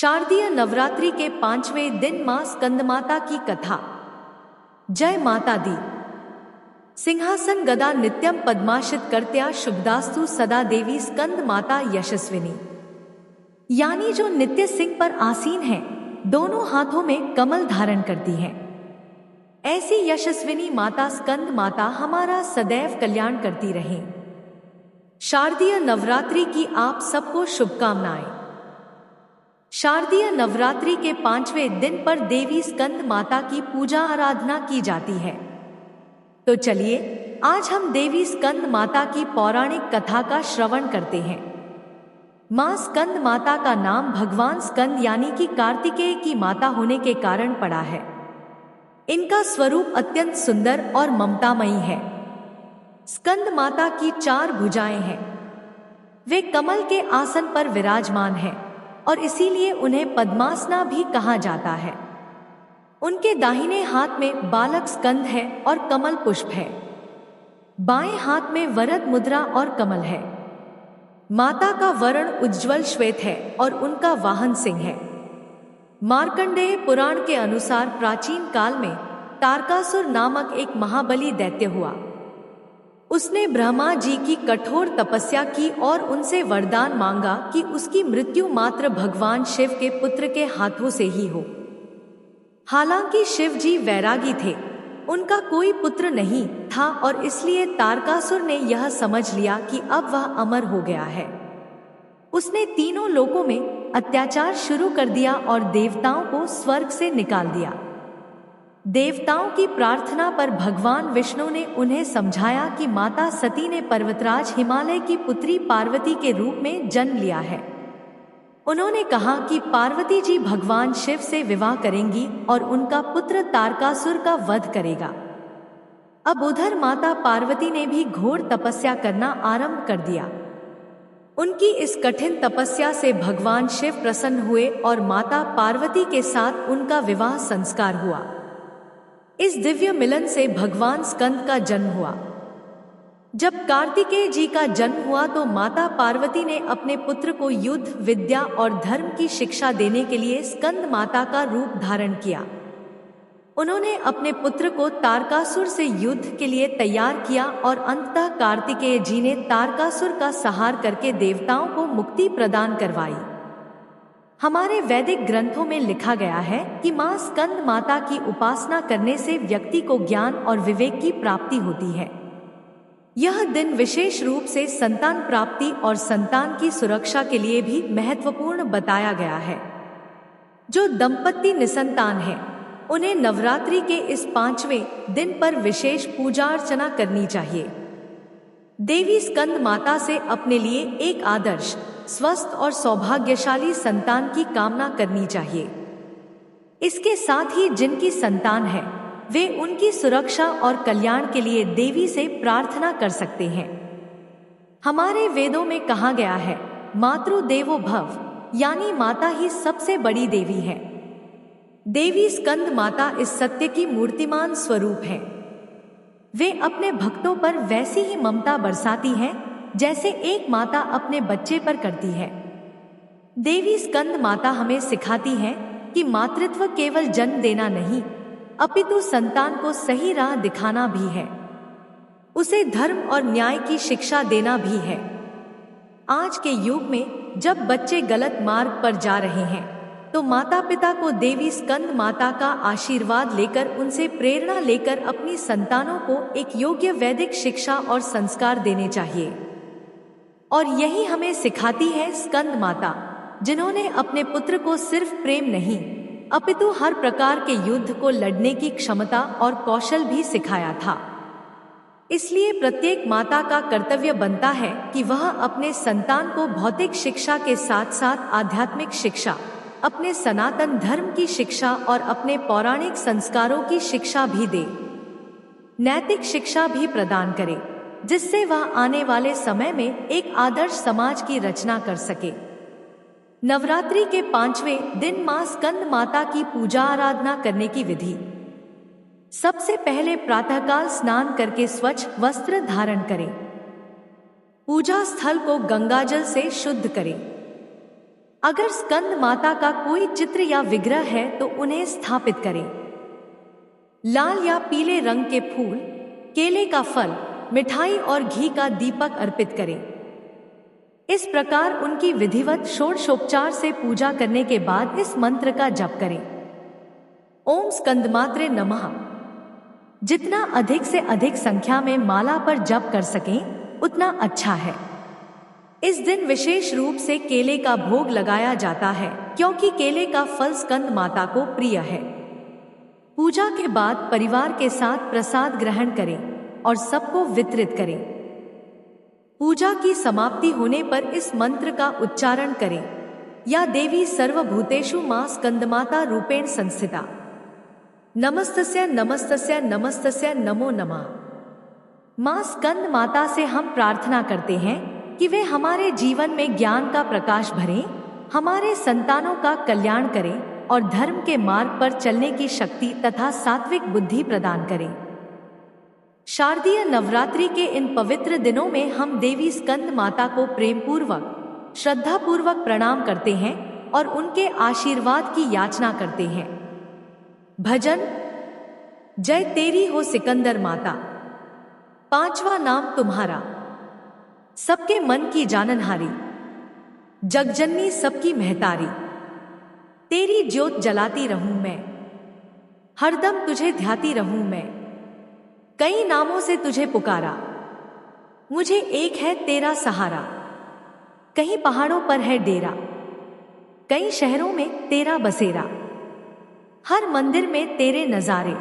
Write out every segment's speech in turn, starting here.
शारदीय नवरात्रि के 5वें दिन मां स्कंदमाता की कथा। जय माता दी। सिंहासन गदा नित्यम पद्माशित कर्त्या शुभदास्तु सदा देवी स्कंद माता यशस्विनी। यानी जो नित्य सिंह पर आसीन है, दोनों हाथों में कमल धारण करती है, ऐसी यशस्विनी माता स्कंद माता हमारा सदैव कल्याण करती रहे। शारदीय नवरात्रि की आप सबको शुभकामनाएं। शारदीय नवरात्रि के 5वें दिन पर देवी स्कंद माता की पूजा आराधना की जाती है। तो चलिए आज हम देवी स्कंद माता की पौराणिक कथा का श्रवण करते हैं। मां स्कंद माता का नाम भगवान स्कंद यानी कि कार्तिकेय की माता होने के कारण पड़ा है। इनका स्वरूप अत्यंत सुंदर और ममतामयी है। स्कंद माता की 4 भुजाएं हैं। वे कमल के आसन पर विराजमान हैं और इसीलिए उन्हें पद्मासना भी कहा जाता है। उनके दाहिने हाथ में बालक स्कंद है और कमल पुष्प है। बाएं हाथ में वरद मुद्रा और कमल है। माता का वर्ण उज्ज्वल श्वेत है और उनका वाहन सिंह है। मार्कंडेय पुराण के अनुसार प्राचीन काल में तारकासुर नामक एक महाबली दैत्य हुआ। उसने ब्रह्मा जी की कठोर तपस्या की और उनसे वरदान मांगा कि उसकी मृत्यु मात्र भगवान शिव के पुत्र के हाथों से ही हो। हालांकि शिव जी वैरागी थे, उनका कोई पुत्र नहीं था और इसलिए तारकासुर ने यह समझ लिया कि अब वह अमर हो गया है। उसने तीनों लोकों में अत्याचार शुरू कर दिया और देवताओं को स्वर्ग से निकाल दिया। देवताओं की प्रार्थना पर भगवान विष्णु ने उन्हें समझाया कि माता सती ने पर्वतराज हिमालय की पुत्री पार्वती के रूप में जन्म लिया है। उन्होंने कहा कि पार्वती जी भगवान शिव से विवाह करेंगी और उनका पुत्र तारकासुर का वध करेगा। अब उधर माता पार्वती ने भी घोर तपस्या करना आरंभ कर दिया। उनकी इस कठिन तपस्या से भगवान शिव प्रसन्न हुए और माता पार्वती के साथ उनका विवाह संस्कार हुआ। इस दिव्य मिलन से भगवान स्कंद का जन्म हुआ। जब कार्तिकेय जी का जन्म हुआ तो माता पार्वती ने अपने पुत्र को युद्ध, विद्या और धर्म की शिक्षा देने के लिए स्कंद माता का रूप धारण किया। उन्होंने अपने पुत्र को तारकासुर से युद्ध के लिए तैयार किया और अंततः कार्तिकेय जी ने तारकासुर का संहार करके देवताओं को मुक्ति प्रदान करवाई। हमारे वैदिक ग्रंथों में लिखा गया है कि मां स्कंद माता की उपासना करने से व्यक्ति को ज्ञान और विवेक की प्राप्ति होती है। यह दिन विशेष रूप से संतान प्राप्ति और संतान की सुरक्षा के लिए भी महत्वपूर्ण बताया गया है। जो दंपत्ति निसंतान हैं, उन्हें नवरात्रि के इस 5वें दिन पर विशेष पूजा अर्चना करनी चाहिए। देवी स्कंद माता से अपने लिए एक आदर्श, स्वस्थ और सौभाग्यशाली संतान की कामना करनी चाहिए। इसके साथ ही जिनकी संतान है, वे उनकी सुरक्षा और कल्याण के लिए देवी से प्रार्थना कर सकते हैं। हमारे वेदों में कहा गया है, मातृ देवो भव, यानी माता ही सबसे बड़ी देवी है। देवी स्कंद माता इस सत्य की मूर्तिमान स्वरूप है। वे अपने भक्तों पर वैसी ही ममता बरसाती हैं जैसे एक माता अपने बच्चे पर करती है। देवी स्कंद माता हमें सिखाती है कि मातृत्व केवल जन्म देना नहीं, अपितु संतान को सही राह दिखाना भी है, उसे धर्म और न्याय की शिक्षा देना भी है। आज के युग में जब बच्चे गलत मार्ग पर जा रहे हैं, तो माता पिता को देवी स्कंद माता का आशीर्वाद लेकर, उनसे प्रेरणा लेकर अपनी संतानों को एक योग्य वैदिक शिक्षा और संस्कार देने चाहिए। और यही हमें सिखाती है स्कंद माता, जिन्होंने अपने पुत्र को सिर्फ प्रेम नहीं, अपितु हर प्रकार के युद्ध को लड़ने की क्षमता और कौशल भी सिखाया था। इसलिए प्रत्येक माता का कर्तव्य बनता है कि वह अपने संतान को भौतिक शिक्षा के साथ साथ आध्यात्मिक शिक्षा, अपने सनातन धर्म की शिक्षा और अपने पौराणिक संस्कारों की शिक्षा भी दे, नैतिक शिक्षा भी प्रदान करे, जिससे वह आने वाले समय में एक आदर्श समाज की रचना कर सके। नवरात्रि के 5वें दिन मां स्कंद माता की पूजा आराधना करने की विधि। सबसे पहले प्रातःकाल स्नान करके स्वच्छ वस्त्र धारण करें। पूजा स्थल को गंगाजल से शुद्ध करें। अगर स्कंद माता का कोई चित्र या विग्रह है तो उन्हें स्थापित करें। लाल या पीले रंग के फूल, केले का फल, मिठाई और घी का दीपक अर्पित करें। इस प्रकार उनकी विधिवत षोडशोपचार से पूजा करने के बाद इस मंत्र का जप करें। ओम स्कंदमात्रे नमः। जितना अधिक से अधिक संख्या में माला पर जप कर सकें उतना अच्छा है। इस दिन विशेष रूप से केले का भोग लगाया जाता है क्योंकि केले का फल स्कंद माता को प्रिय है। पूजा के बाद परिवार के साथ प्रसाद ग्रहण करें और सबको वितरित करें। पूजा की समाप्ति होने पर इस मंत्र का उच्चारण करें। या देवी सर्वभूतेषु मां स्कंदमाता रूपेण संस्थिता। नमस्तस्य नमस्तस्य नमस्तस्य नमो नमः। मां स्कंद माता से हम प्रार्थना करते हैं कि वे हमारे जीवन में ज्ञान का प्रकाश भरें, हमारे संतानों का कल्याण करें और धर्म के मार्ग पर चलने की शक्ति तथा सात्विक बुद्धि प्रदान करें। शारदीय नवरात्रि के इन पवित्र दिनों में हम देवी स्कंद माता को प्रेम पूर्वक, श्रद्धा पूर्वक प्रणाम करते हैं और उनके आशीर्वाद की याचना करते हैं। भजन। जय तेरी हो सिकंदर माता, पांचवा नाम तुम्हारा, सबके मन की जाननहारी, जगजननी सबकी महतारी। तेरी ज्योत जलाती रहूं मैं, हरदम तुझे ध्याती रहूं मैं। कई नामों से तुझे पुकारा, मुझे एक है तेरा सहारा। कहीं पहाड़ों पर है डेरा, कई शहरों में तेरा बसेरा। हर मंदिर में तेरे नजारे,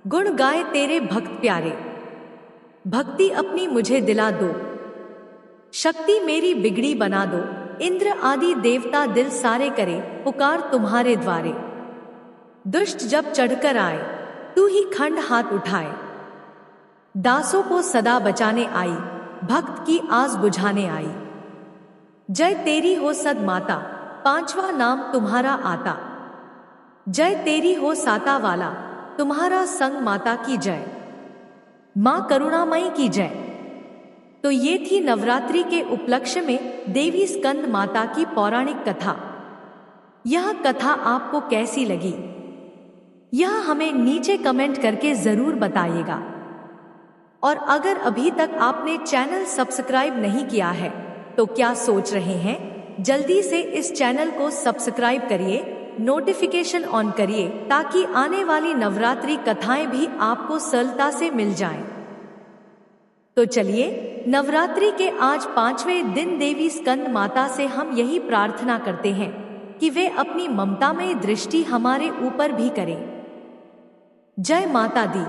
गुण गाए तेरे भक्त प्यारे। भक्ति अपनी मुझे दिला दो, शक्ति मेरी बिगड़ी बना दो। इंद्र आदि देवता दिल सारे करे, पुकार तुम्हारे द्वारे। दुष्ट जब चढ़कर आए, तू ही खंड हाथ उठाए। दासों को सदा बचाने आई, भक्त की आस बुझाने आई। जय तेरी हो सद माता, पांचवा नाम तुम्हारा आता। जय तेरी हो साता वाला, तुम्हारा संग माता की जय। मां करुणामयी की जय। तो ये थी नवरात्रि के उपलक्ष्य में देवी स्कंद माता की पौराणिक कथा। यह कथा आपको कैसी लगी, यह हमें नीचे कमेंट करके जरूर बताइएगा। और अगर अभी तक आपने चैनल सब्सक्राइब नहीं किया है तो क्या सोच रहे हैं, जल्दी से इस चैनल को सब्सक्राइब करिए, नोटिफिकेशन ऑन करिए ताकि आने वाली नवरात्रि कथाएं भी आपको सरलता से मिल जाएं। तो चलिए, नवरात्रि के आज 5वें दिन देवी स्कंद माता से हम यही प्रार्थना करते हैं कि वे अपनी ममतामयी दृष्टि हमारे ऊपर भी करें। जय माता दी।